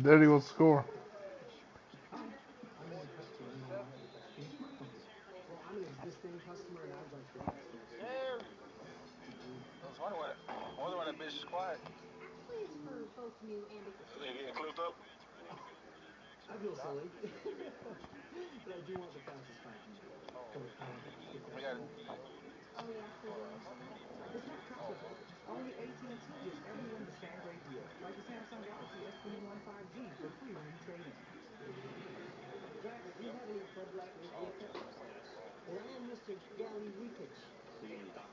Daddy will score. I was wondering why that bitch is quiet. They getting clipped up. We got.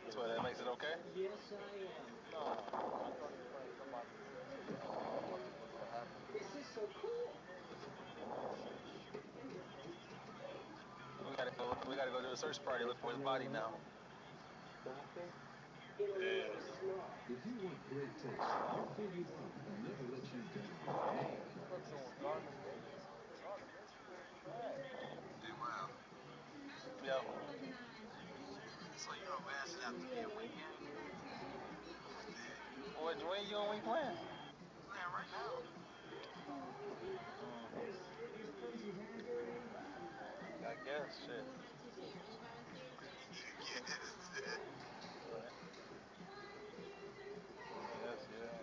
So that makes it okay. We gotta go to a search party. Look for his body now. Yeah. Yeah. What? Dwayne, you ain't playing? I guess. Shit. Yes. Yeah.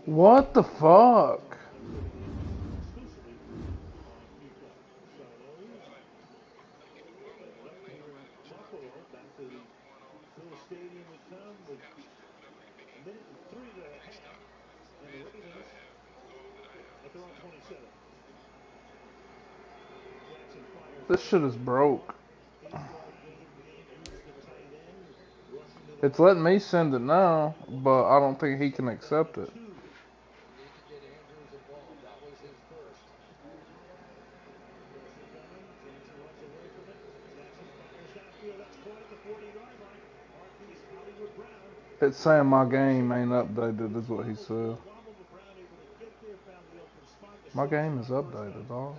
What the fuck? This shit is broke. It's letting me send it now, but I don't think he can accept it. It's saying my game ain't updated, is what he said. My game is updated, dog.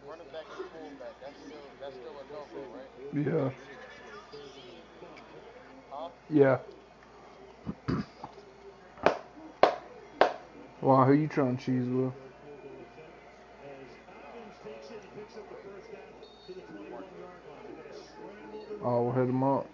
Running back and fullback. That's still a no go, right? Yeah. Huh? Yeah. Wow, who you trying to cheese with? Oh, we'll hit him up.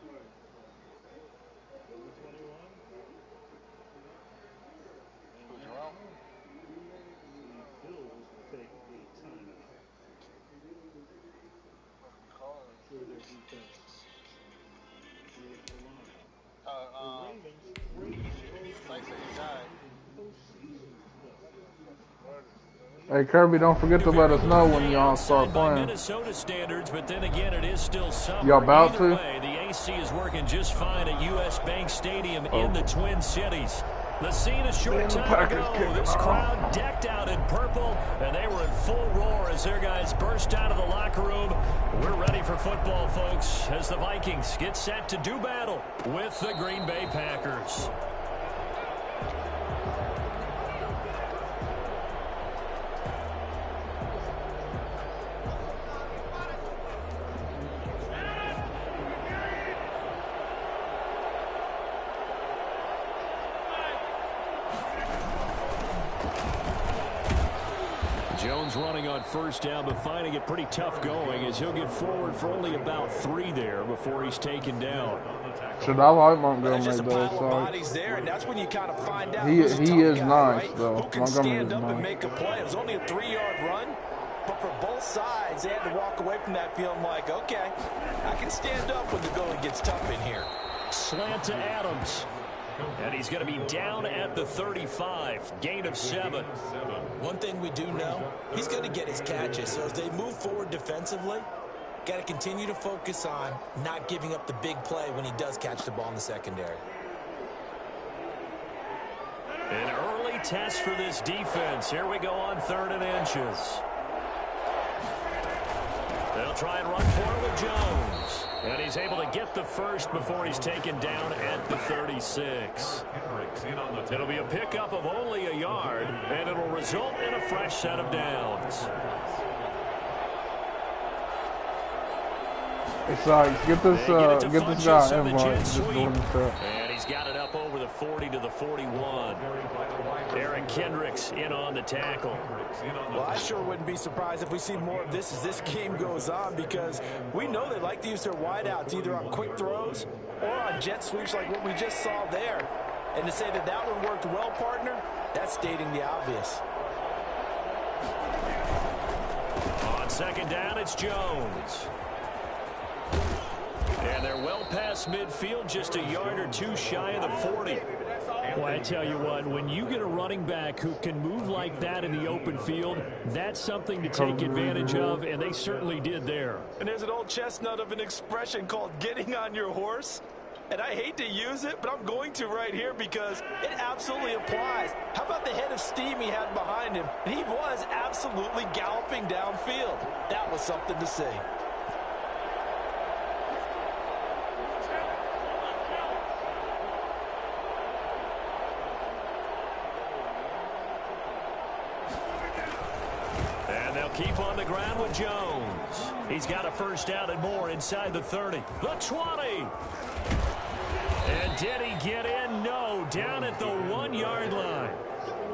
Right. Who's wrong? What's the call? Like say he died. Hey, Kirby, don't forget to let us know when y'all start playing. Minnesota standards, but then again, it is still summer. Y'all about Either to? way, the AC is working just fine at U.S. Bank Stadium in the Twin Cities. The scene a short time ago, this crowd decked out in purple, and they were in full roar as their guys burst out of the locker room. We're ready for football, folks, as the Vikings get set to do battle with the Green Bay Packers. Jones running on first down, but finding it pretty tough going as he'll get forward for only about 3 there before he's taken down. Should I like Montgomery There's just a though? pile of bodies there, and that's when you kind of find out He who's a tough is guy, nice right? though. Who can Montgomery stand is up and nice. make a play. It was only a 3-yard run, but for both sides, they had to walk away from that feeling like, okay, I can stand up when the going gets tough in here. Slant to Adams. And he's going to be down at the 35. Gain of 7. One thing we do know, he's going to get his catches. So as they move forward defensively, got to continue to focus on not giving up the big play when he does catch the ball in the secondary. An early test for this defense. Here we go on 3rd and inches. They'll try and run for it with Jones. And he's able to get the first before he's taken down at the 36. It'll be a pickup of only a yard, and it'll result in a fresh set of downs. It's like get this guy invite. Just doing this stuff. And he's got it up over the 40 to the 41. Eric Kendricks in on the tackle. Well, I sure wouldn't be surprised if we see more of this as this game goes on, because we know they like to use their wideouts either on quick throws or on jet sweeps like what we just saw there. And to say that that one worked well, partner, that's stating the obvious. On 2nd down, it's Jones. And they're well past midfield, just a yard or 2 shy of the 40. Well, I tell you what, when you get a running back who can move like that in the open field, that's something to take advantage of, and they certainly did there. And there's an old chestnut of an expression called getting on your horse. And I hate to use it, but I'm going to right here because it absolutely applies. How about the head of steam he had behind him? And he was absolutely galloping downfield. That was something to see. And they'll keep on the ground with Jones. He's got a first down and more inside the 30. The 20. And did he get in? No, down at the 1-yard line.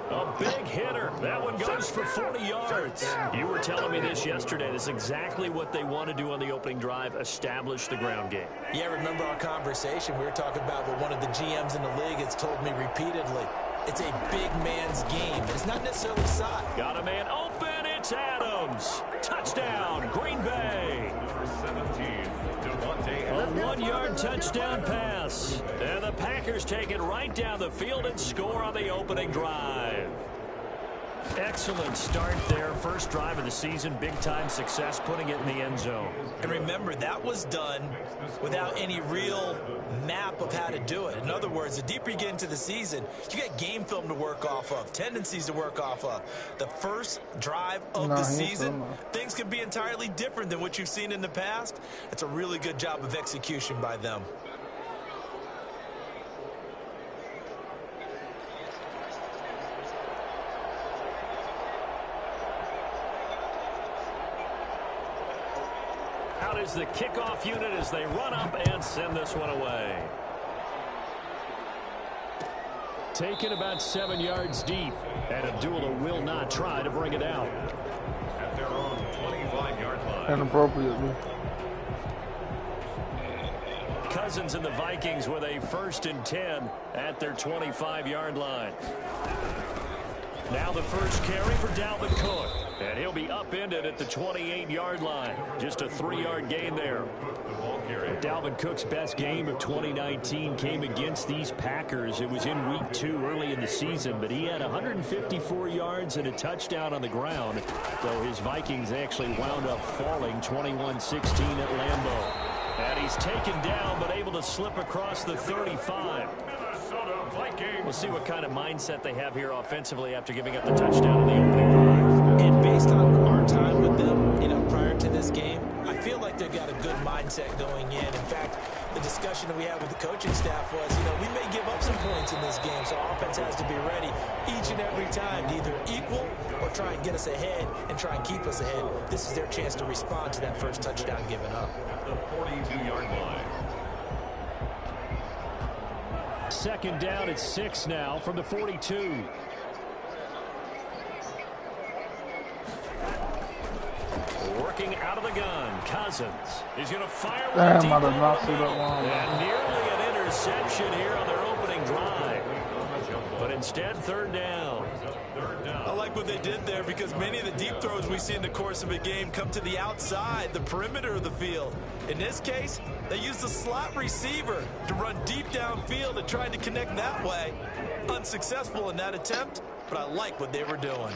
A big hitter. That one goes for 40 yards. You were telling me this yesterday. This is exactly what they want to do on the opening drive, establish the ground game. Yeah, remember our conversation? We were talking about what one of the GMs in the league has told me repeatedly. It's a big man's game. It's not necessarily size. Got a man open. It's Adams. Touchdown, Green Bay. A 1-yard touchdown pass. And the Packers take it right down the field and score on the opening drive. Excellent start there. First drive of the season. Big-time success putting it in the end zone. And remember, that was done without any real map of how to do it. In other words, the deeper you get into the season, you got game film to work off of, tendencies to work off of. The first drive of the season, things can be entirely different than what you've seen in the past. It's a really good job of execution by them. Out is the kickoff unit as they run up and send this one away. Taken about 7 yards deep, and Abdullah will not try to bring it out. At their own 25-yard line. Inappropriately. Cousins and the Vikings with a 1st and 10 at their 25-yard line. Now the first carry for Dalvin Cook. And he'll be upended at the 28-yard line. Just a 3-yard gain there. Dalvin Cook's best game of 2019 came against these Packers. It was in week 2 early in the season, but he had 154 yards and a touchdown on the ground, though his Vikings actually wound up falling 21-16 at Lambeau. And he's taken down, but able to slip across the 35. We'll see what kind of mindset they have here offensively after giving up the touchdown in the opening drive. And based on our time with them, prior to this game, I feel like they've got a good mindset going in. In fact, the discussion that we had with the coaching staff was, we may give up some points in this game, so offense has to be ready each and every time to either equal or try and get us ahead and try and keep us ahead. This is their chance to respond to that first touchdown given up. The 42-yard line. 2nd down at 6 now from the 42. Working out of the gun, Cousins. He's going to fire one. Damn, I did not see that one. And nearly an interception here on their opening drive. But instead, 3rd down. I like what they did there because many of the deep throws we see in the course of a game come to the outside, the perimeter of the field. In this case, they used the slot receiver to run deep downfield and tried to connect that way. Unsuccessful in that attempt, but I like what they were doing.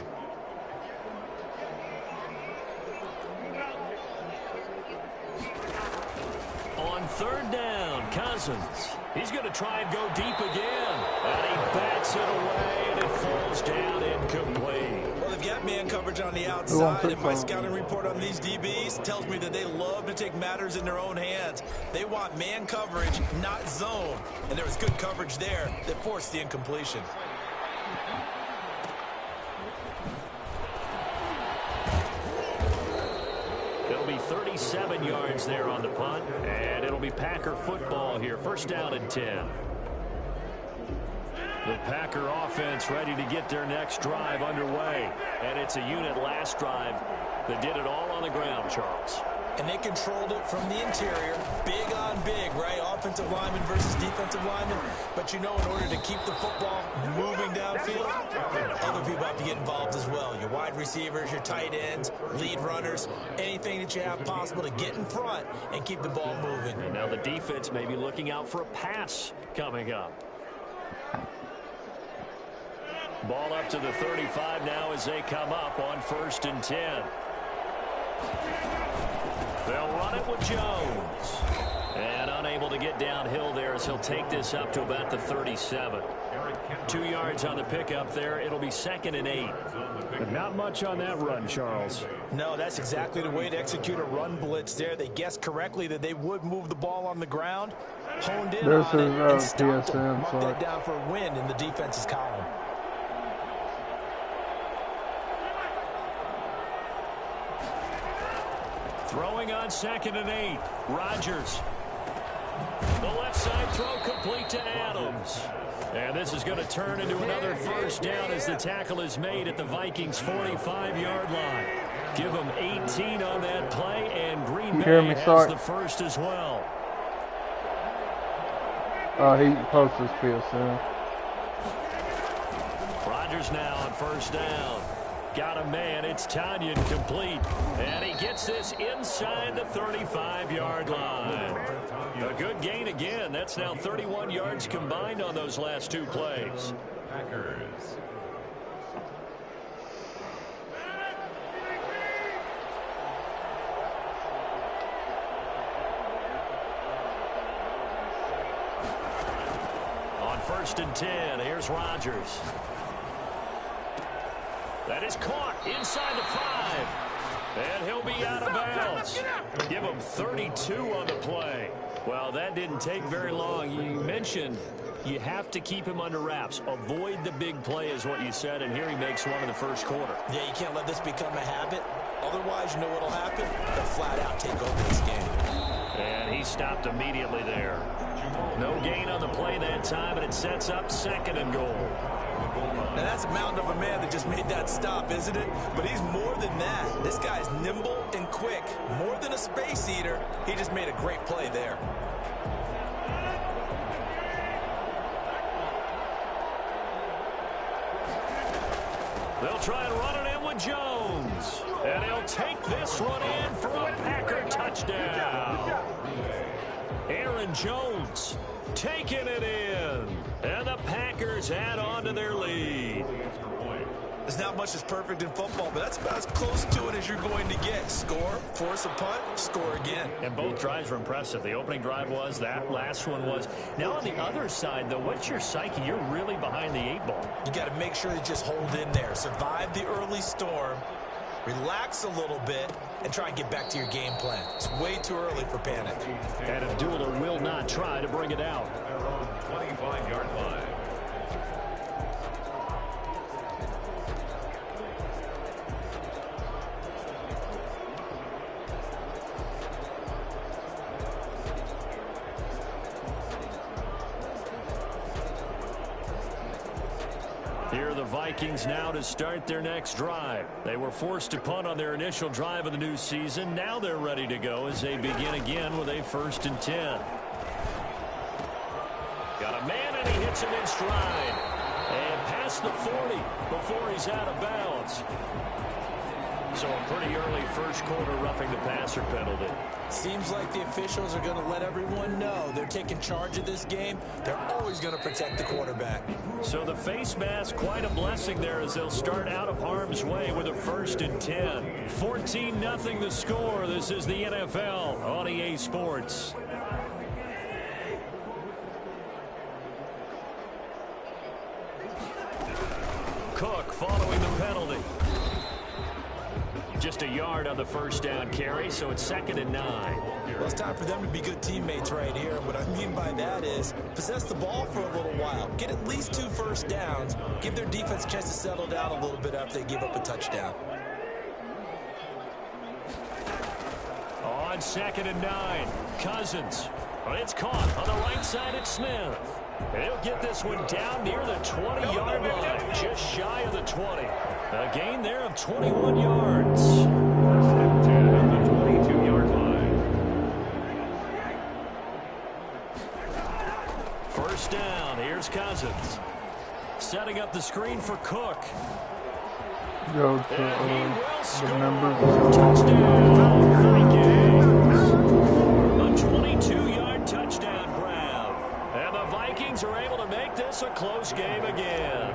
On 3rd down, Cousins. He's going to try and go deep again. And he bats it away, and it falls down incomplete. Well, they've got man coverage on the outside, and my scouting report on these DBs tells me that they love to take matters in their own hands. They want man coverage, not zone. And there was good coverage there that forced the incompletion. It'll be 37 yards there on the punt, and it'll be Packer football here. 1st down and 10. The Packer offense ready to get their next drive underway. And it's a unit last drive that did it all on the ground, Charles. And they controlled it from the interior. Big on big, right? Offensive lineman versus defensive lineman. But in order to keep the football moving downfield, other people have to get involved as well. Your wide receivers, your tight ends, lead runners, anything that you have possible to get in front and keep the ball moving. And now the defense may be looking out for a pass coming up. Ball up to the 35 now as they come up on 1st and 10. They'll run it with Jones. And unable to get downhill there as he'll take this up to about the 37. 2 yards on the pickup there. It'll be 2nd and 8. But not much on that run, Charles. No, that's exactly the way to execute a run blitz there. They guessed correctly that they would move the ball on the ground, honed in on it, and stopped them. Mark that down for a win in the defense's column. Throwing on 2nd and 8. Rodgers. The left side throw complete to Adams. And this is going to turn into another 1st down as the tackle is made at the Vikings' 45-yard line. Give them 18 on that play, and Green Bay has the first as well. He posted his PSN. Rodgers now on 1st down. Got a man. It's Tanyan complete. And he gets this inside the 35-yard line. A good gain again. That's now 31 yards combined on those last 2 plays. Packers. 1st and 10. Here's Rodgers. That is caught inside the 5. And he'll be out of bounds. Give him 32 on the play. Well, that didn't take very long. You mentioned you have to keep him under wraps. Avoid the big play is what you said, and here he makes one in the first quarter. Yeah, you can't let this become a habit. Otherwise, you know what will happen? They'll flat out take over this game. And he stopped immediately there. No gain on the play that time, and it sets up 2nd and goal. Now, that's a mountain of a man that just made that stop, isn't it? But he's more than that. This guy's nimble and quick. More than a space eater. He just made a great play there. They'll try and run it in with Jones. And he'll take this one in for a Packer touchdown. Aaron Jones taking it in. And the Packers add on to their lead. There's not much that's perfect in football, but that's about as close to it as you're going to get. Score, force a punt, score again. And both drives were impressive. The opening drive was, that last one was. Now on the other side, though, what's your psyche? You're really behind the 8 ball. You got to make sure you just hold in there. Survive the early storm, relax a little bit, and try and get back to your game plan. It's way too early for panic. And Abdullah will not try to bring it out. 25-yard line. Here are the Vikings now to start their next drive. They were forced to punt on their initial drive of the new season. Now they're ready to go as they begin again with a 1st and 10. Got a man, and he hits him in stride. And past the 40 before he's out of bounds. So a pretty early first quarter roughing the passer penalty. Seems like the officials are going to let everyone know they're taking charge of this game. They're always going to protect the quarterback. So the face mask, quite a blessing there as they'll start out of harm's way with a 1st and 10. 14-0 the score. This is the NFL on EA Sports. Cook following the penalty. Just a yard on the 1st down carry, so it's 2nd and 9. Well, it's time for them to be good teammates right here. What I mean by that is possess the ball for a little while. Get at least 2 first downs. Give their defense a chance to settle down a little bit after they give up a touchdown. On 2nd and 9, Cousins. Well, it's caught on the right side at Smith. He'll get this one down near the 20-yard line, just shy of the 20. A gain there of 21 yards. 1st and 10 on the 22-yard line. 1st down, here's Cousins. Setting up the screen for Cook. Go to the numbers. Touchdown, Vikings. A 22-yard touchdown grab. And the Vikings are able to make this a close game again.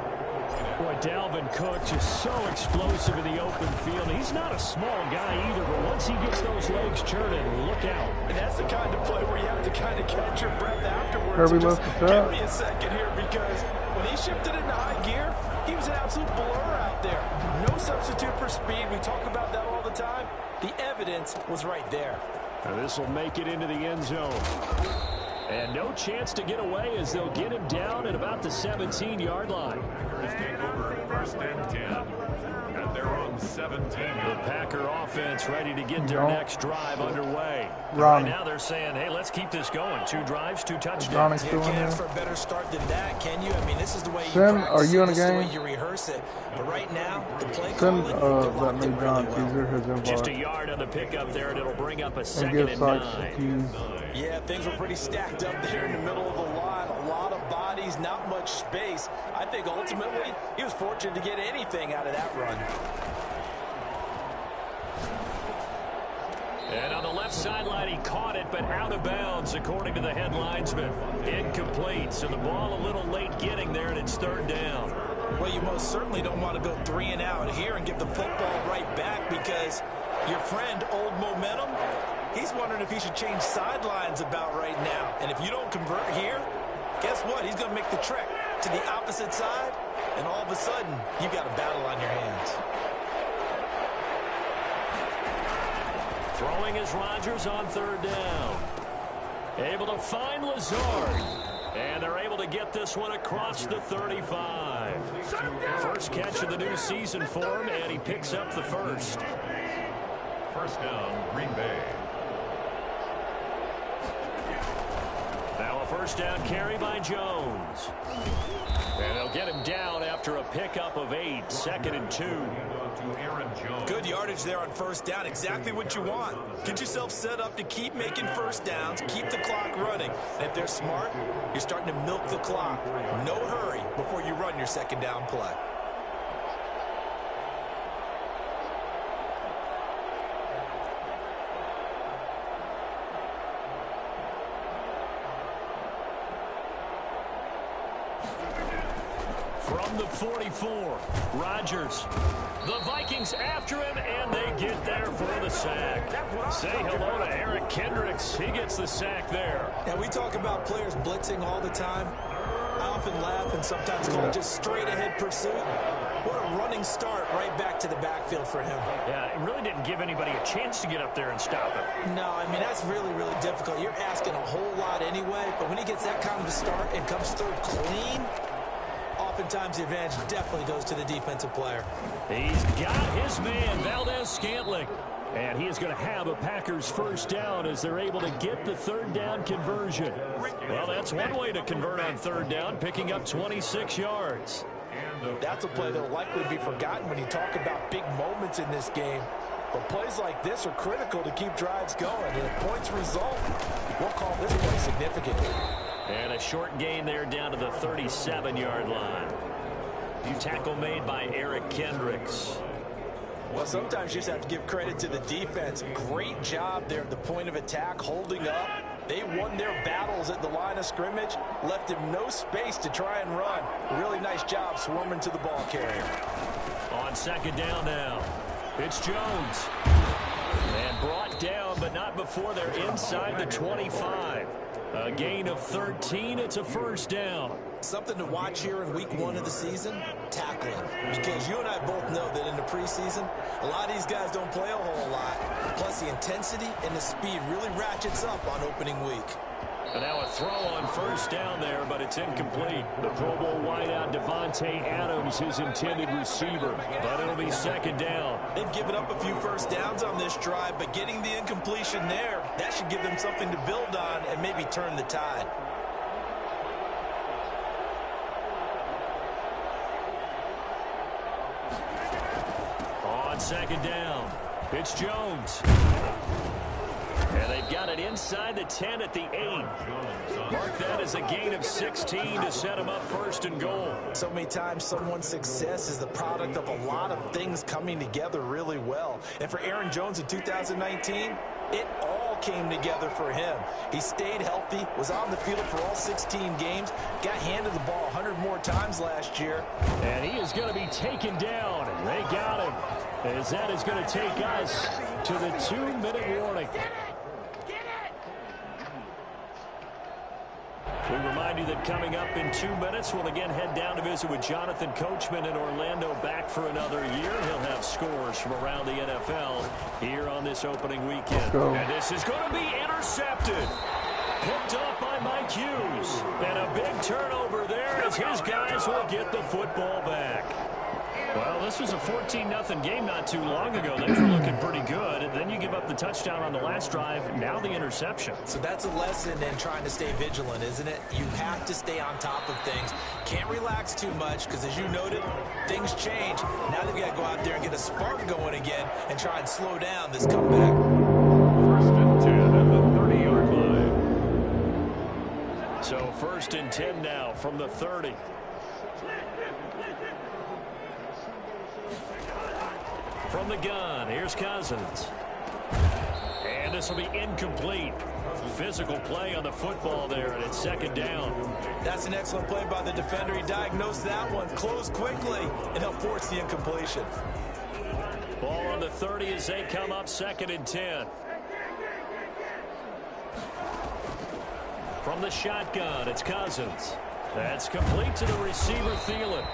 Boy, Dalvin Cook just so explosive in the open field. He's not a small guy either, but once he gets those legs churning, look out. And that's the kind of play where you have to kind of catch your breath afterwards. Kirby Just left the give shot. me a second here, because when he shifted into high gear, he was an absolute blur out there. No substitute for speed. We talk about that all the time. The evidence was right there. And this will make it into the end zone. And no chance to get away as they'll get him down at about the 17-yard line. Packers take over 1st and 10 at their own 17. The Packer offense ready to get their next drive underway. Ronnie. Right now they're saying, hey, let's keep this going. 2 drives, 2 touchdowns. Ronnie's You still in can't there. ask for a better start than that, can you? I mean, this is the way you Sim, practice are you it. in the This is the game? way you rehearse it. But right now, the play Send calling, they're that locked me in John really well. Teaser his Just a invite. yard on the pickup there, and it'll bring up a And 2nd give and Sykes 9. the keys. Yeah, things were pretty stacked up there in the middle of the line. A lot of bodies, not much space. I think ultimately he was fortunate to get anything out of that run. And on the left sideline, he caught it, but out of bounds, according to the head linesman. Incomplete, so the ball a little late getting there, and it's 3rd down. Well, you most certainly don't want to go 3 and out here and give the football right back, because your friend, Old Momentum, he's wondering if he should change sidelines about right now. And if you don't convert here, guess what? He's going to make the trek to the opposite side, and all of a sudden, you've got a battle on your hands. Throwing is Rodgers on third down. Able to find Lazard. And they're able to get this one across the 35. First catch of the new season for him, and he picks up the first. First down, Green Bay. Now a first down carry by Jones. And they'll get him down after a pickup of 8, 2nd and 2. Good yardage there on first down. Exactly what you want. Get yourself set up to keep making first downs, keep the clock running. And if they're smart, you're starting to milk the clock. No hurry before you run your second down play. From the 44, Rodgers. The Vikings after him, and they get there for the sack. Say hello to Eric Kendricks. He gets the sack there. And we talk about players blitzing all the time. I often laugh and sometimes call it just straight-ahead pursuit. What a running start right back to the backfield for him. Yeah, it really didn't give anybody a chance to get up there and stop him. No, I mean, that's really, really difficult. You're asking a whole lot anyway, but when he gets that kind of a start and comes through clean, oftentimes the advantage definitely goes to the defensive player. He's got his man, Valdez-Scantling. And he is going to have a Packers first down as they're able to get the third down conversion. Well, that's one way to convert on third down, picking up 26 yards. That's a play that will likely be forgotten when you talk about big moments in this game. But plays like this are critical to keep drives going. And if points result, we'll call this play significant. And a short gain there down to the 37-yard line. Tackle made by Eric Kendricks. Well, sometimes you just have to give credit to the defense. Great job there at the point of attack, holding up. They won their battles at the line of scrimmage, left him no space to try and run. Really nice job swarming to the ball carrier. On second down now, it's Jones. And brought down, but not before they're inside the 25. A gain of 13, it's a first down. Something to watch here in week 1 of the season, tackling. Because you and I both know that in the preseason, a lot of these guys don't play a whole lot. Plus the intensity and the speed really ratchets up on opening week. And now a throw on first down there, but it's incomplete. The Pro Bowl wideout Devontae Adams, his intended receiver. But it'll be second down. They've given up a few first downs on this drive, but getting the incompletion there, that should give them something to build on and maybe turn the tide. On second down, it's Jones. And they've got it inside the 10 at the 8. Mark that as a gain of 16 to set them up first and goal. So many times someone's success is the product of a lot of things coming together really well. And for Aaron Jones in 2019, it all came together for him. He stayed healthy, was on the field for all 16 games, got handed the ball 100 more times last year. And he is going to be taken down. And they got him. As that is going to take us to the 2-minute warning. We remind you that coming up in 2 minutes, we'll again head down to visit with Jonathan Coachman in Orlando, back for another year. He'll have scores from around the NFL here on this opening weekend. And this is going to be intercepted. Picked up by Mike Hughes. And a big turnover there as his guys will get the football back. Well, this was a 14-0 game not too long ago. They were looking pretty good. And then you give up the touchdown on the last drive. Now the interception. So that's a lesson in trying to stay vigilant, isn't it? You have to stay on top of things. Can't relax too much because, as you noted, things change. Now they've got to go out there and get a spark going again and try and slow down this comeback. First and 10 at the 30-yard line. So first and 10 now from the 30. From the gun, here's Cousins. And this will be incomplete. Physical play on the football there, and it's second down. That's an excellent play by the defender. He diagnosed that one, closed quickly, and helped force the incompletion. Ball on the 30 as they come up second and 10. From the shotgun, it's Cousins. That's complete to the receiver, Thielen.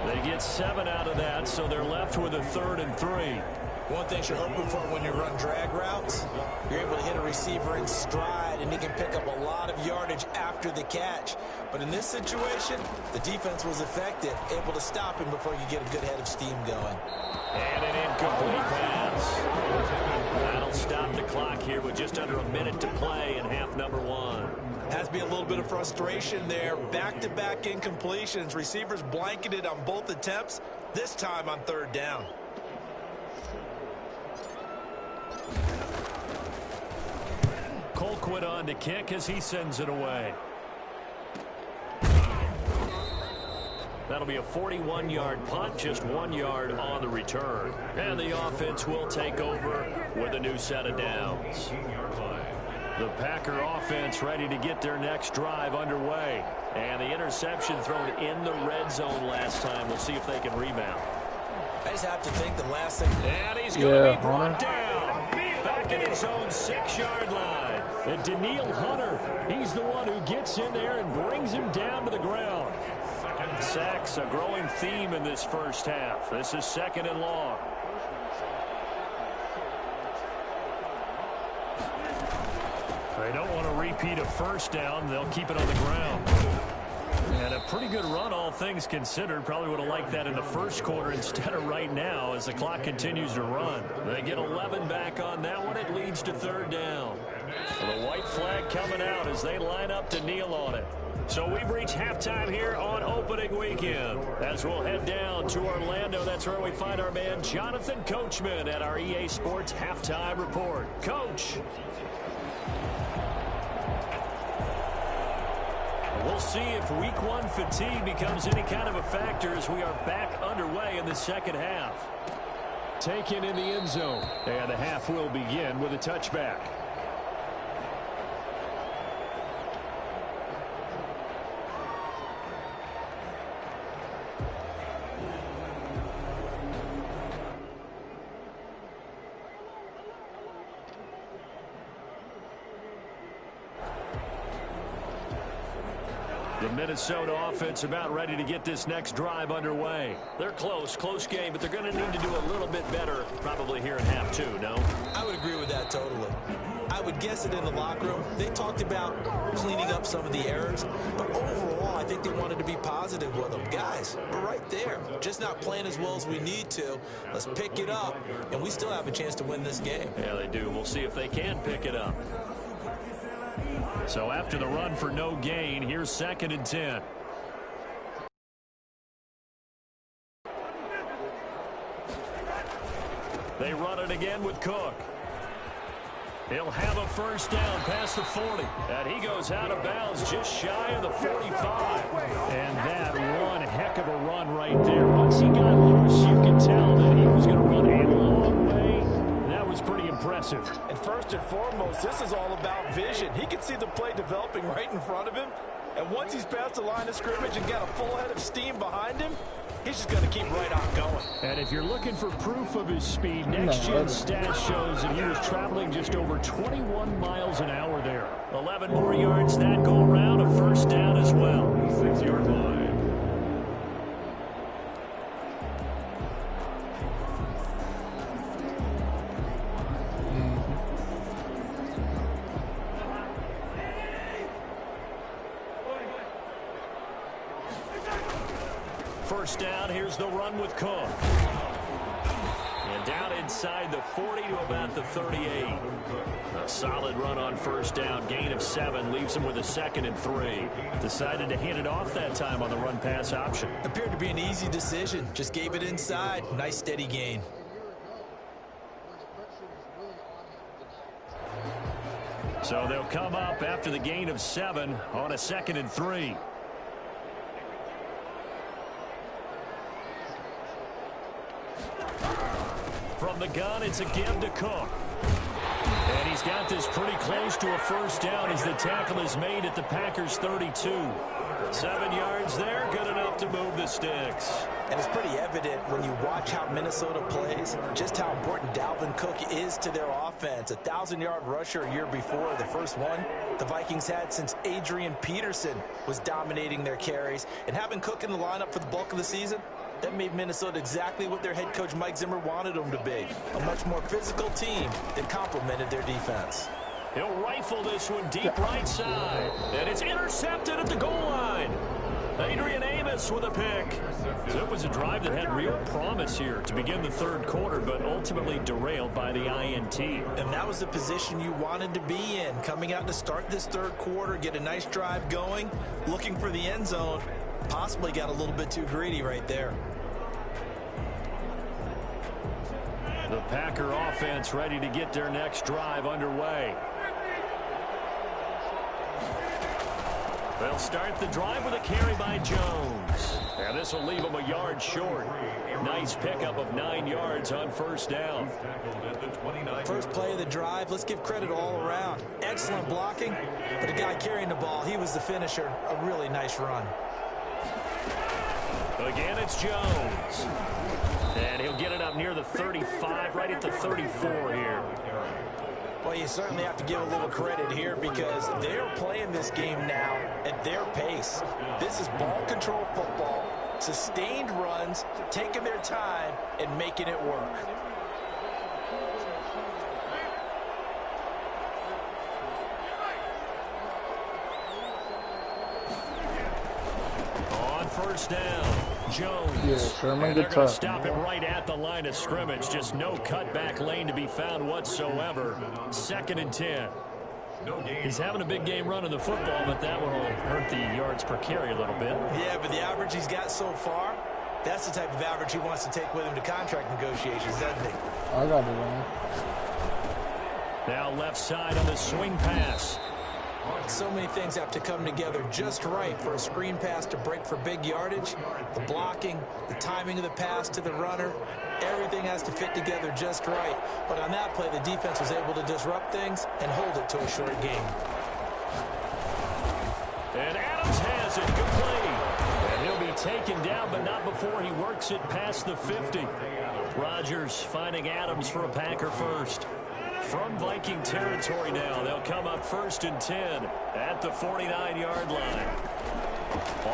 They get 7 out of that, so they're left with a 3rd and 3. One thing you're hoping for when you run drag routes, you're able to hit a receiver in stride, and he can pick up a lot of yardage after the catch. But in this situation, the defense was effective, able to stop him before you get a good head of steam going. And an incomplete pass. That'll stop the clock here with just under a minute to play in half number 1. Has to be a little bit of frustration there. Back-to-back incompletions. Receivers blanketed on both attempts, this time on 3rd down. Colquitt on to kick as he sends it away. That'll be a 41-yard punt, just 1 yard on the return. And the offense will take over with a new set of downs. The Packer offense ready to get their next drive underway. And the interception thrown in the red zone last time. We'll see if they can rebound. I just have to think the last thing. And he's going to be brought down. Back at his own 6-yard line. And Daniil Hunter, he's the one who gets in there and brings him down to the ground. Sacks, a growing theme in this first half. This is 2nd and long. They don't want to repeat a first down. They'll keep it on the ground. And a pretty good run, all things considered. Probably would have liked that in the first quarter instead of right now as the clock continues to run. They get 11 back on that one. It leads to 3rd down. The white flag coming out as they line up to kneel on it. So we've reached halftime here on opening weekend. As we'll head down to Orlando, that's where we find our man Jonathan Coachman at our EA Sports Halftime Report. Coach. We'll see if week 1 fatigue becomes any kind of a factor as we are back underway in the second half. Taken in the end zone. And the half will begin with a touchback. The Minnesota offense about ready to get this next drive underway. They're close game, but they're going to need to do a little bit better probably here in half 2, no? I would agree with that totally. I would guess it in the locker room. They talked about cleaning up some of the errors, but overall, I think they wanted to be positive with them. Guys, we're right there. Just not playing as well as we need to. Let's pick it up, and we still have a chance to win this game. Yeah, they do. We'll see if they can pick it up. So after the run for no gain, here's 2nd and 10. They run it again with Cook. He'll have a first down past the 40. And he goes out of bounds just shy of the 45. And that one heck of a run right there. Once he got loose, you could tell that he was going to run a long way. That was pretty impressive. And first and foremost, this is all about vision. He can see the play developing right in front of him. And once he's past the line of scrimmage and got a full head of steam behind him, he's just going to keep right on going. And if you're looking for proof of his speed, next gen's stat shows that he was traveling just over 21 miles an hour there. 11 more yards that go around, a first down as well. 6-yard line. First down, here's the run with Cook. And down inside the 40 to about the 38. A solid run on first down. Gain of 7 leaves him with a 2nd and 3. Decided to hand it off that time on the run-pass option. Appeared to be an easy decision. Just gave it inside. Nice steady gain. So they'll come up after the gain of 7 on a 2nd and 3. From the gun, it's a give to Cook. And he's got this pretty close to a first down as the tackle is made at the Packers' 32. 7 yards there, good enough to move the sticks. And it's pretty evident when you watch how Minnesota plays, just how important Dalvin Cook is to their offense. A 1,000-yard rusher a year before, the first one the Vikings had since Adrian Peterson was dominating their carries. And having Cook in the lineup for the bulk of the season, that made Minnesota exactly what their head coach Mike Zimmer wanted them to be. A much more physical team that complemented their defense. He'll rifle this one deep right side. And it's intercepted at the goal line. Adrian Amos with a pick. So it was a drive that had real promise here to begin the third quarter, but ultimately derailed by the INT. And that was the position you wanted to be in. Coming out to start this third quarter, get a nice drive going, looking for the end zone. Possibly got a little bit too greedy right there. The Packer offense ready to get their next drive underway. They'll start the drive with a carry by Jones. And this will leave him a yard short. Nice pickup of 9 yards on first down. First play of the drive, let's give credit all around. Excellent blocking, but the guy carrying the ball, he was the finisher. A really nice run. Again, it's Jones. And he'll get it up near the 35, right at the 34 here. Well, you certainly have to give a little credit here because they're playing this game now at their pace. This is ball control football, sustained runs, taking their time and making it work. On first down, Jones. Yeah, Sherman, and they're good going try. to stop it right at the line of scrimmage. Just no cutback lane to be found whatsoever. 2nd and 10. He's having a big game running the football, but that one will hurt the yards per carry a little bit. Yeah, but the average he's got so far, that's the type of average he wants to take with him to contract negotiations, doesn't he? I got it on. Now left side on the swing pass. So many things have to come together just right for a screen pass to break for big yardage. The blocking, the timing of the pass to the runner, everything has to fit together just right. But on that play, the defense was able to disrupt things and hold it to a short game. And Adams has it. Good play. And he'll be taken down, but not before he works it past the 50. Rodgers finding Adams for a Packer first. From Viking territory now, they'll come up 1st and 10 at the 49-yard line.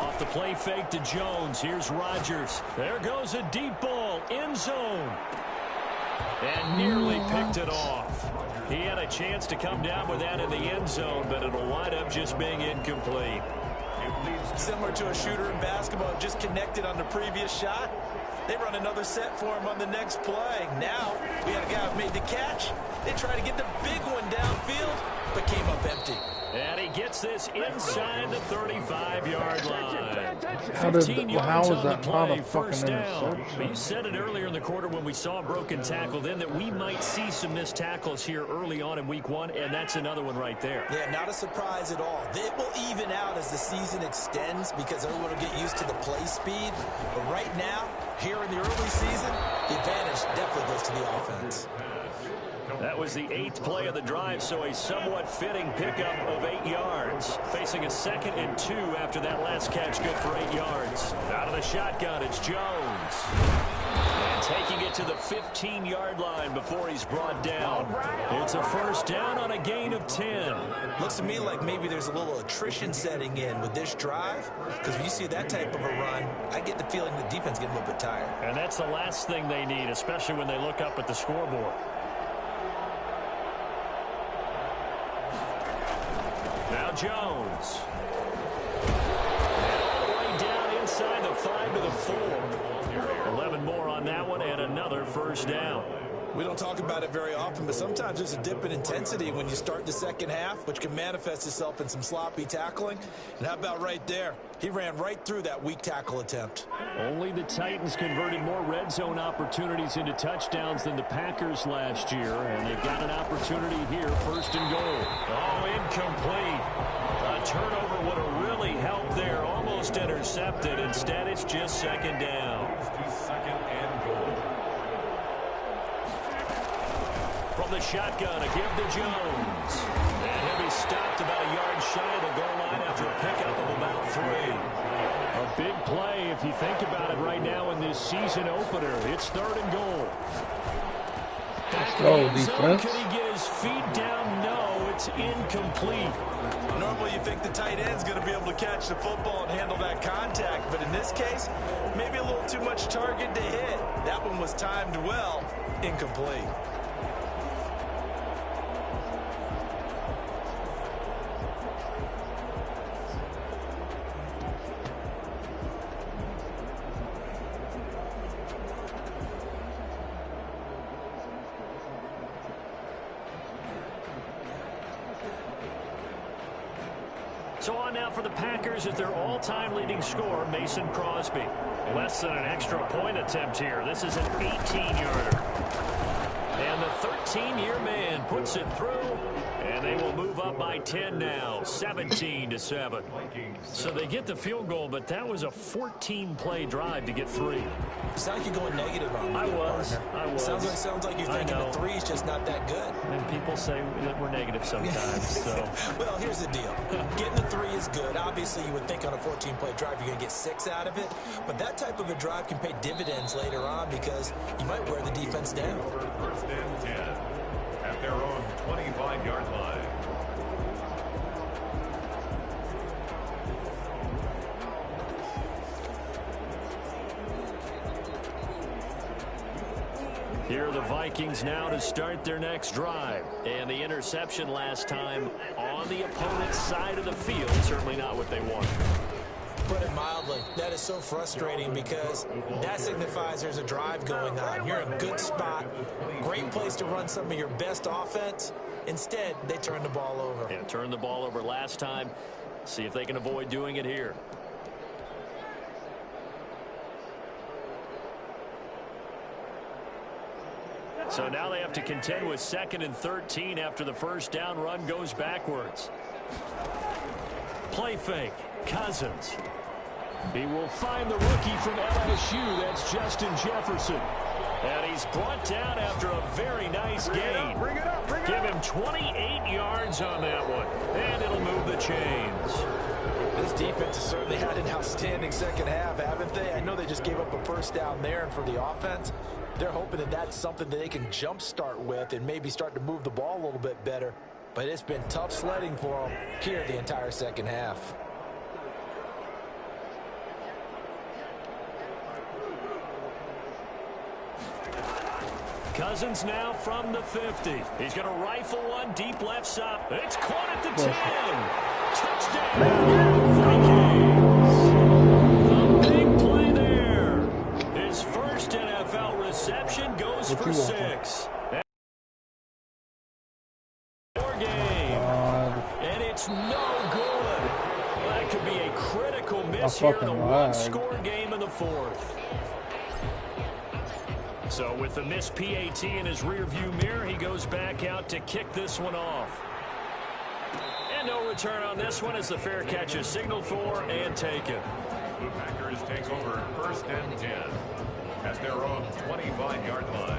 Off the play fake to Jones. Here's Rodgers. There goes a deep ball. End zone. And nearly picked it off. He had a chance to come down with that in the end zone, but it'll wind up just being incomplete. Similar to a shooter in basketball, just connected on the previous shot. They run another set for him on the next play. Now, we had a guy who made the catch. They try to get the big one downfield, but came up empty. And he gets this inside the 35-yard line. How 15 yards is on the that not play, a first fucking down. interception? You said it earlier in the quarter when we saw a broken tackle then that we might see some missed tackles here early on in week 1, and that's another one right there. Yeah, not a surprise at all. It will even out as the season extends because everyone will get used to the play speed. But right now, here in the early season, the advantage definitely goes to the offense. That was the 8th play of the drive, so a somewhat fitting pickup of 8 yards. Facing a 2nd and 2 after that last catch, good for 8 yards. Out of the shotgun, it's Jones. And taking it to the 15-yard line before he's brought down. It's a first down on a gain of 10. Looks to me like maybe there's a little attrition setting in with this drive, because when you see that type of a run, I get the feeling the defense getting a little bit tired. And that's the last thing they need, especially when they look up at the scoreboard. Now Jones. And all the way down inside the 5 to the 4. 11 more on that one and another first down. We don't talk about it very often, but sometimes there's a dip in intensity when you start the second half, which can manifest itself in some sloppy tackling. And how about right there? He ran right through that weak tackle attempt. Only the Titans converted more red zone opportunities into touchdowns than the Packers last year, and they've got an opportunity here, 1st and goal. Oh, incomplete. A turnover would have really helped there, almost intercepted. Instead, it's just 2nd down. Second and goal. From from the shotgun. A give to Jones. And he'll be stopped about a yard shy of the goal line after a pickup of about 3. A big play if you think about it right now in this season opener. It's 3rd and goal. Back Go, in the end zone. defense. Could he get his feet down? No, it's incomplete. Normally you think the tight end's going to be able to catch the football and handle that contact, but in this case, maybe a little too much target to hit. That one was timed well, incomplete. So on now for the Packers is their all-time leading scorer, Mason Crosby. Less than an extra point attempt here. This is an 18-yarder. And the 13-year man puts it through, and they will move up by 10 now, 17-7. So they get the field goal, but that was a 14-play drive to get 3. Sounds like you're going negative on me. I was. Sounds like you're thinking the 3 is just not that good. And people say that we're negative sometimes. So. Well, here's the deal. Getting the 3 is good. Obviously, you would think on a 14-play drive you're going to get 6 out of it. But that type of a drive can pay dividends later on because you might wear the defense down. First and 10 at their own 25-yard line. Here are the Vikings now to start their next drive. And the interception last time on the opponent's side of the field. Certainly not what they wanted. Put it mildly, that is so frustrating because that signifies there's a drive going on. You're in a good spot, great place to run some of your best offense. Instead, they turn the ball over. Yeah, turned the ball over last time. See if they can avoid doing it here. So now they have to contend with 2nd and 13 after the first down run goes backwards. Play fake. Cousins. He will find the rookie from LSU. That's Justin Jefferson. And he's brought down after a very nice gain. Give him 28 yards on that one. And it'll move the chains. This defense has certainly had an outstanding second half, haven't they? I know they just gave up a first down there, and for the offense, they're hoping that that's something that they can jumpstart with and maybe start to move the ball a little bit better. But it's been tough sledding for them here the entire second half. Cousins now from the 50. He's going to rifle one deep left side. It's caught at the 10. Touchdown, Vikings. A big play there. His first NFL reception goes for 6. More game. And it's no good. Well, that could be a critical miss here in the one-score game in the 4th. So with the missed PAT in his rearview mirror, he goes back out to kick this one off. And no return on this one as the fair catch is signaled for and taken. The Packers take over 1st and 10 at their own 25-yard line.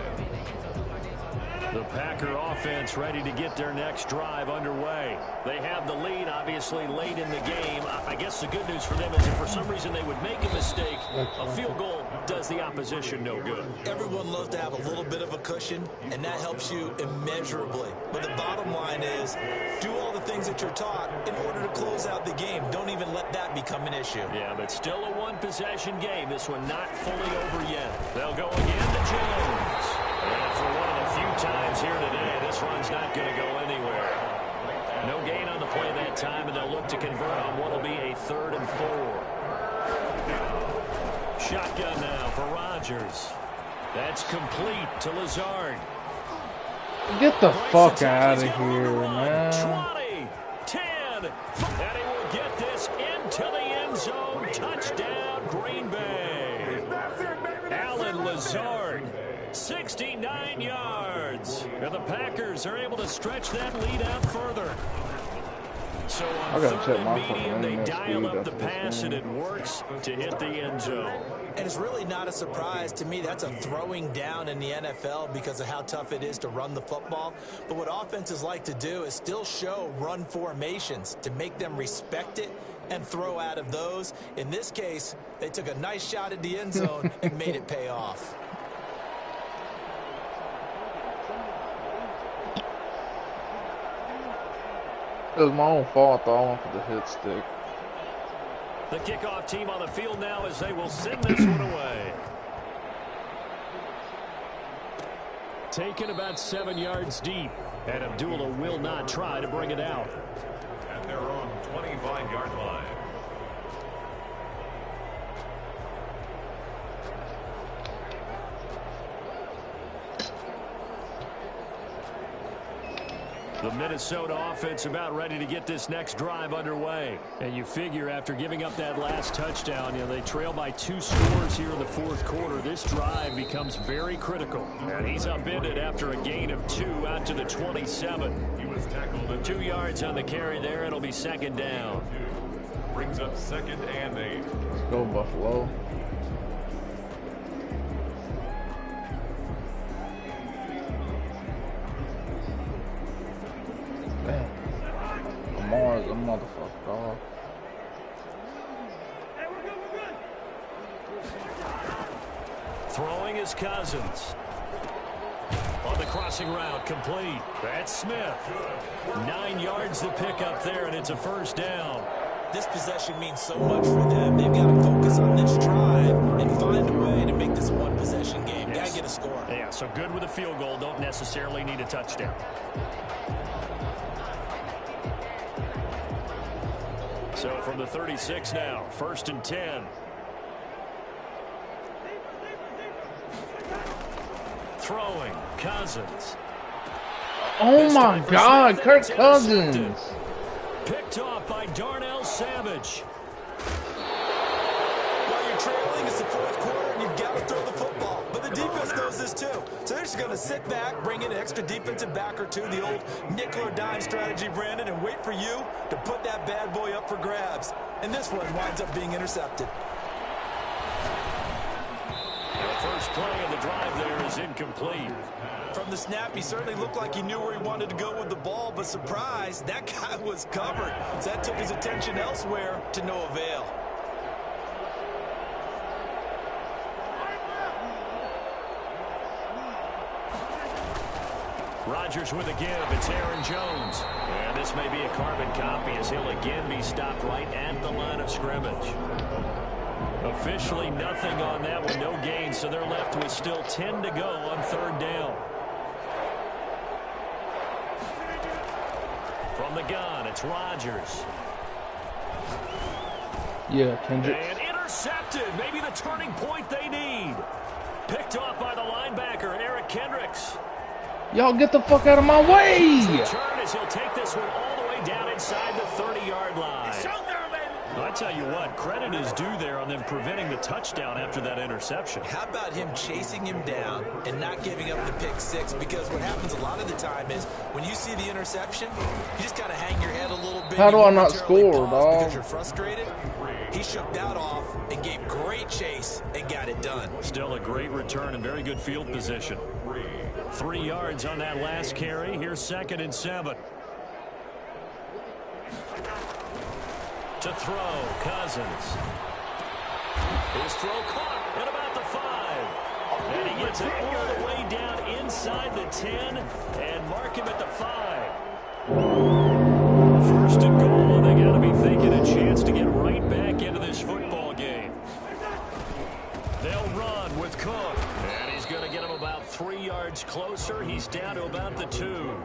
The Packer offense ready to get their next drive underway. They have the lead, obviously, late in the game. I guess the good news for them is if for some reason they would make a mistake, a field goal does the opposition no good. Everyone loves to have a little bit of a cushion, and that helps you immeasurably. But the bottom line is, do all the things that you're taught in order to close out the game. Don't even let that become an issue. Yeah, but still a one-possession game. This one not fully over yet. They'll go again to Jones. And for one of the few times here today, this run's not going to go anywhere. No gain on the play that time, and they'll look to convert on what will be a 3rd and 4. Shotgun now for Rodgers. That's complete to Lazard. Get the fuck out of here, man. 20, 10, and he will get this into the end zone. Touchdown, Green Bay. Allen Lazard. 69 yards. And the Packers are able to stretch that lead out further. So I on gotta third check and my fucking medium, they internet dial speed up the after this pass, and game. it works to hit the end zone. And it's really not a surprise to me. That's a throwing down in the NFL because of how tough it is to run the football. But what offenses like to do is still show run formations to make them respect it and throw out of those. In this case, they took a nice shot at the end zone and made it pay off. It was my own fault though. I went for the hit stick. The kickoff team on the field now as they will send this one away. Taken about 7 yards deep, and Abdullah will not try to bring it out. At their own 25-yard line. The Minnesota offense about ready to get this next drive underway. And you figure after giving up that last touchdown, they trail by 2 scores here in the fourth quarter. This drive becomes very critical. And he's upended after a gain of 2 out to the 27. He was tackled at 2 yards on the carry there. It'll be second down. brings up 2nd and 8. Let's go, Buffalo. Lamar's a motherfucker, dog. Throwing is Cousins. On the crossing route, complete. That's Smith. 9 yards to pick up there, and it's a first down. This possession means so much for them. They've got to focus on this drive and find a way to make this a one-possession game. Yes. Got to get a score. Yeah, so good with a field goal. Don't necessarily need a touchdown. So from the 36 now, 1st and 10. Throwing, Cousins. Oh my God, Kirk Cousins! Picked off by Darnell Savage. While you're trailing, it's the fourth quarter, and you've got to throw the football. But the defense knows this too. So they're just going to sit back, bring in an extra defensive back or two, the old nickel or dime strategy, Brandon, and wait for you to put that bad boy up for grabs. And this one winds up being intercepted. The first play of the drive there is incomplete. From the snap, he certainly looked like he knew where he wanted to go with the ball, but surprise, that guy was covered. So that took his attention elsewhere to no avail. Rodgers with a give. It's Aaron Jones. And this may be a carbon copy as he'll again be stopped right at the line of scrimmage. Officially nothing on that one, no gain, so they're left with still 10 to go on 3rd down. From the gun, it's Rodgers. Yeah, Kendrick. And intercepted. Maybe the turning point they need. Picked off by the linebacker, Eric Kendricks. Y'all get the fuck out of my way! Turn as he'll take this one all the way down inside the 30-yard line. I tell you what, credit is due there on them preventing the touchdown after that interception. How about him chasing him down and not giving up the pick six? Because what happens a lot of the time is when you see the interception, you just kind of hang your head a little bit. How do I not score, dog? Because you're frustrated. He shook that off and gave great chase and got it done. Still a great return and very good field position. 3 yards on that last carry. Here's 2nd and 7. To throw, Cousins. His throw caught at about the 5. And he gets it all the way down inside the 10 and mark him at the 5. 1st and goal, and they got to be thinking a chance to get right back into this football game. They'll run with Cook. And he's going to get him about 3 yards closer. He's down to about the 2.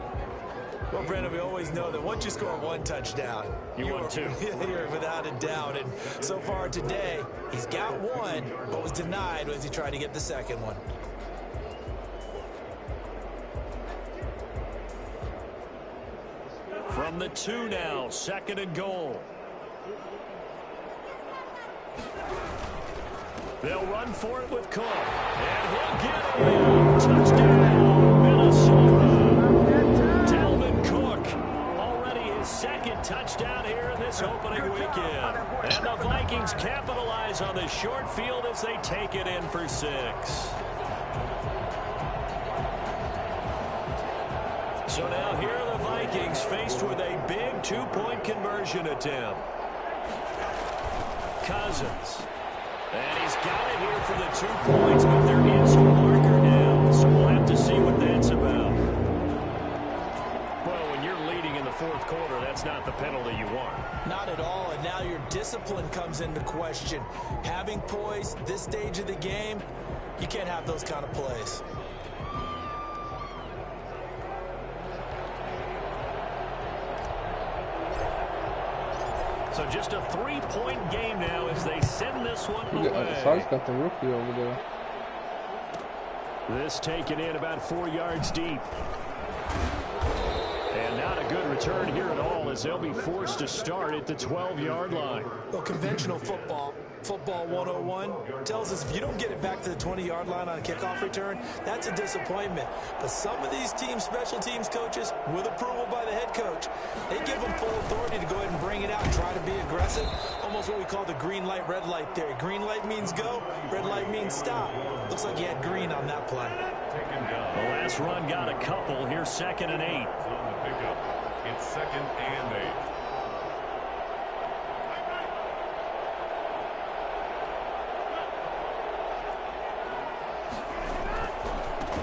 Well, Brandon, we always know that once you score 1 touchdown, You want 2. You're without a doubt. And so far today, he's got 1, but was denied as he tried to get the 2nd one. From the 2 now, 2nd and goal. They'll run for it with Cook. And he'll get it. Touchdown, Minnesota. Dalvin Cook, already his 2nd touchdown here in this opening weekend. And the Vikings capitalize on the short field as they take it in for 6. So now here are the Vikings faced with a big 2-point conversion attempt. Cousins. And he's got it here for the 2 points, but there is a marker down, so we'll have to see what that's about. Well, when you're leading in the fourth quarter, that's not the penalty you want. Not at all, and now your discipline comes into question. Having poise this stage of the game, you can't have those kind of plays. So just a 3-point game now as they send this one away. Sark's got the rookie over there. This taken in about 4 yards deep. And not a good return here at all as they'll be forced to start at the 12-yard line. Well, conventional football 101, tells us if you don't get it back to the 20-yard line on a kickoff return, that's a disappointment. But some of these special teams coaches, with approval by the head coach, they give them full authority to go ahead and bring it out and try to be aggressive. Almost what we call the green light, red light theory. Green light means go, red light means stop. Looks like you had green on that play. The last run got a couple. Here's 2nd and 8. On the pickup, it's 2nd and 8.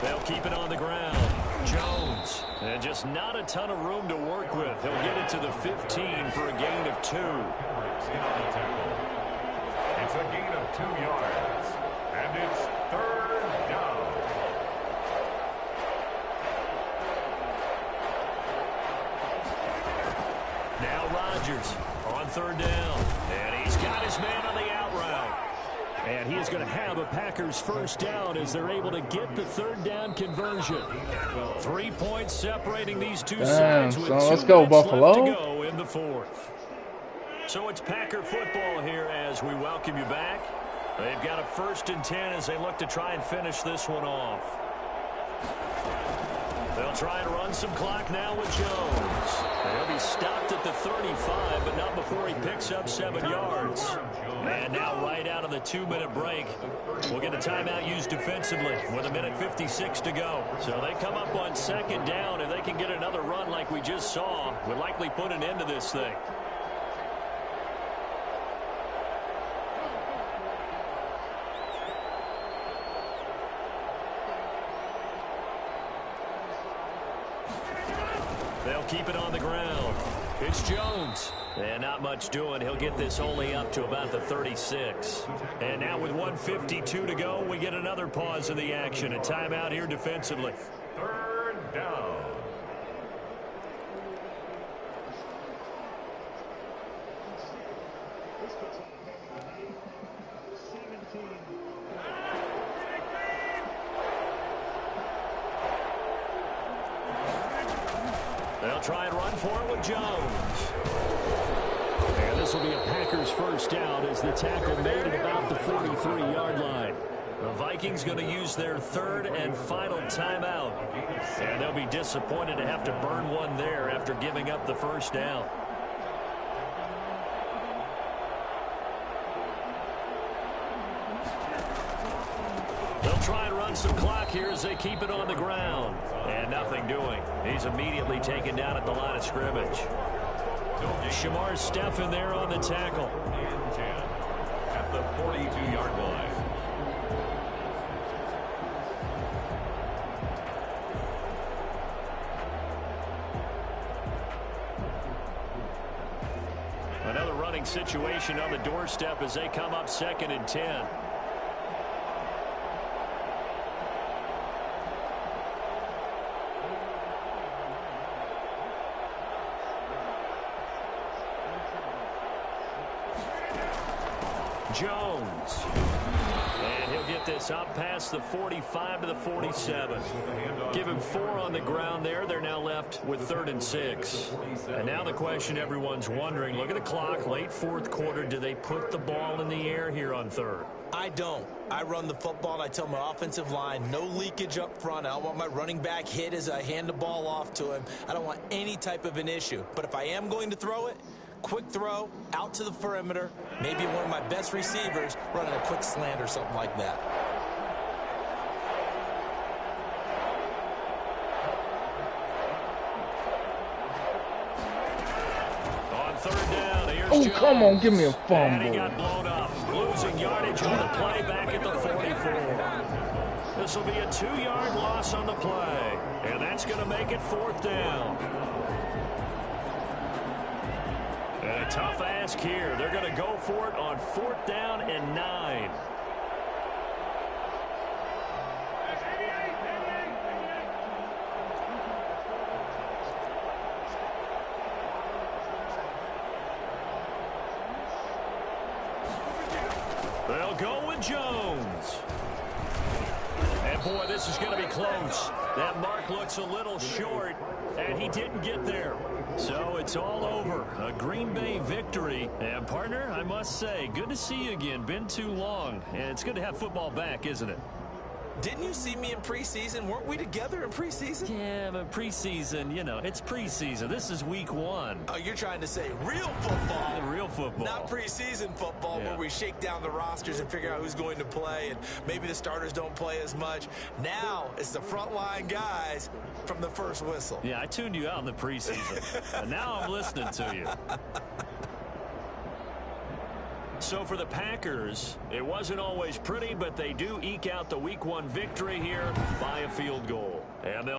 They'll keep it on the ground. Jones. And just not a ton of room to work with. He'll get it to the 15 for a gain of 2. It's a gain of 2 yards. And it's 3rd down. Now Rodgers on 3rd down. And he's got his man on the out route. And he is going to have a Packers first down as they're able to get the 3rd down conversion. 3 points separating these two sides with 2 let's go, minutes Buffalo. left to go in the 4th. So it's Packer football here as we welcome you back. They've got a 1st and 10 as they look to try and finish this one off. They'll try and run some clock now with Jones. He'll be stopped at the 35, but not before he picks up 7 yards. And now right out of the 2-minute break, we'll get a timeout used defensively with 1:56 to go. So they come up on 2nd down. If they can get another run like we just saw, would likely put an end to this thing. They'll keep it on the ground. It's Jones. And not much doing. He'll get this only up to about the 36. And now with 1:52 to go, we get another pause in the action. A timeout here defensively. 3rd down. They'll try and run for it with Jones. And this will be a Packers first down as the tackle made at about the 43-yard line. The Vikings going to use their 3rd and final timeout. And they'll be disappointed to have to burn one there after giving up the first down. They'll try and run some clock here as they keep it on the ground. And nothing doing. He's immediately taken down at the line of scrimmage. Shamar Stephen there on the tackle. And 10 at the 42-yard line. Another running situation on the doorstep as they come up 2nd and 10. Jones. And He'll get this up past the 45 to the 47. Give him 4 on the ground there. They're now left with 3rd and 6. And now the question everyone's wondering, look at the clock, late 4th quarter. Do they put the ball in the air here on 3rd? I don't. I run the football, and I tell my offensive line, no leakage up front. I don't want my running back hit as I hand the ball off to him. I don't want any type of an issue. But if I am going to throw it, quick throw, out to the perimeter, maybe one of my best receivers running a quick slant or something like that. On 3rd down, here's Oh, Jones. come on, give me a fumble. And he got blown up. Losing yardage on the play back at the 44. This will be a 2-yard loss on the play. And that's going to make it 4th down. And a tough ask here. They're going to go for it on 4th down and 9. They'll go with Jones. And boy, this is going to be close. That mark looks a little short, and he didn't get there. So it's all over. A Green Bay victory. And partner, I must say, good to see you again. Been too long. And it's good to have football back, isn't it? Didn't you see me in preseason? Weren't we together in preseason? Yeah, but preseason, you know, it's preseason. This is week 1. Oh, you're trying to say real football. The real football. Not preseason football where we shake down the rosters and figure out who's going to play, and maybe the starters don't play as much. Now it's the frontline guys from the first whistle. Yeah, I tuned you out in the preseason. And now I'm listening to you. So for the Packers, it wasn't always pretty, but they do eke out the week 1 victory here by a field goal. And they'll